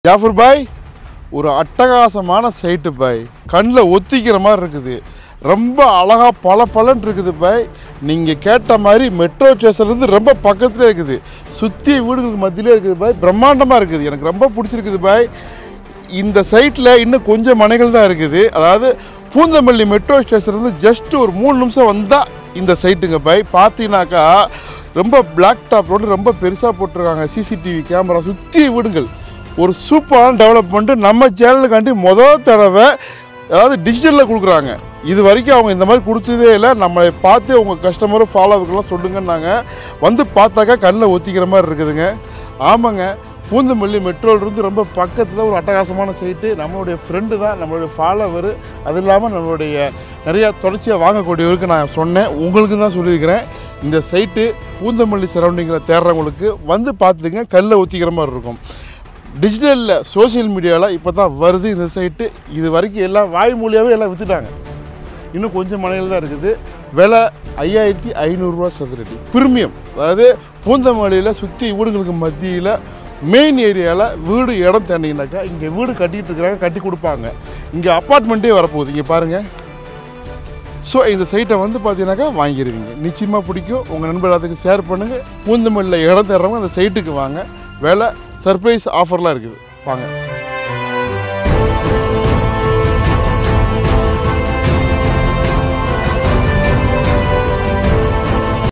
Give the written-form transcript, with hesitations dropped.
ஜாஃபர் பாய் ஒரு அட்டகாசமான சைட்டு பாய். கண்ணில் ஒத்திக்கிற மாதிரி இருக்குது. ரொம்ப அழகாக பளபளன்னு இருக்குது பாய். நீங்கள் கேட்ட மாதிரி மெட்ரோ ஸ்டேஷன்லேருந்து ரொம்ப பக்கத்துலேயே இருக்குது. சுற்றி வீடுகளுக்கு மத்தியிலே இருக்குது பாய். பிரம்மாண்டமாக இருக்குது. எனக்கு ரொம்ப பிடிச்சிருக்குது பாய். இந்த சைட்டில் இன்னும் கொஞ்சம் மனைகள் தான் இருக்குது. அதாவது பூந்தமல்லி மெட்ரோ ஸ்டேஷன்லேருந்து ஜஸ்ட் ஒரு 3 நிமிஷம் வந்தால் இந்த சைட்டுங்க பாய். பார்த்தீங்கன்னாக்கா ரொம்ப பிளாக் டாப் ரோடு ரொம்ப பெருசாக போட்டிருக்காங்க. சிசிடிவி கேமரா சுற்றி வீடுங்கள். ஒரு சூப்பரான டெவலப்மெண்ட்டு நம்ம சேனலுக்காண்டி முதல் தடவை அதாவது டிஜிட்டலில் கொடுக்குறாங்க. இது வரைக்கும் அவங்க இந்த மாதிரி கொடுத்ததே இல்லை. நம்மளை பார்த்து உங்கள் கஸ்டமரும் ஃபாலோவர்க்கெல்லாம் சொல்லுங்கன்னாங்க. வந்து பார்த்தாக்கா கண்ணில் ஒத்திக்கிற மாதிரி இருக்குதுங்க. ஆமாங்க, பூந்தமல்லி மெட்ரோலிருந்து ரொம்ப பக்கத்தில் ஒரு அட்டகாசமான சைட்டு. நம்மளுடைய ஃப்ரெண்டு தான், நம்மளுடைய ஃபாலோவர். அது இல்லாமல் நம்மளுடைய நிறையா தொடர்ச்சியாக வாங்கக்கூடியவருக்கு நான் சொன்னேன், உங்களுக்கு தான் சொல்லியிருக்கிறேன். இந்த சைட்டு பூந்தமல்லி சரௌண்டிங்கில் தேடுறவங்களுக்கு வந்து பார்த்துங்க, கல்லில் ஒத்திக்கிற மாதிரி இருக்கும். டிஜிட்டலில் சோசியல் மீடியாவில் இப்போ தான் வருது இந்த சைட்டு. இது வரைக்கும் எல்லாம் வாய்மொழியாகவே எல்லாம் விற்றுட்டாங்க. இன்னும் கொஞ்சம் மனையில் தான் இருக்குது. விலை 5500 ரூபா சதுரடி ப்ரீமியம். அதாவது பூந்தமல்லியில் சுற்றி வீடுகளுக்கு மத்தியில் மெயின் ஏரியாவில் வீடு இடம் தேடிங்கனாக்கா இங்கே வீடு கட்டிகிட்டு இருக்கிறாங்க, கட்டி கொடுப்பாங்க. இங்கே அப்பார்ட்மெண்ட்டே வரப்போகுது. இங்கே பாருங்கள். ஸோ இந்த சைட்டை வந்து பார்த்தீங்கன்னாக்கா வாங்கிடுவீங்க. நிச்சயமாக பிடிக்கும். உங்கள் நண்பர் அதுக்கு ஷேர் பண்ணுங்கள். பூந்தமல்லியில் இடம் தேடுறவங்க அந்த சைட்டுக்கு வாங்க. வேலை சர்ப்ரைஸ் ஆஃபர்லாம் இருக்குது. வாங்க.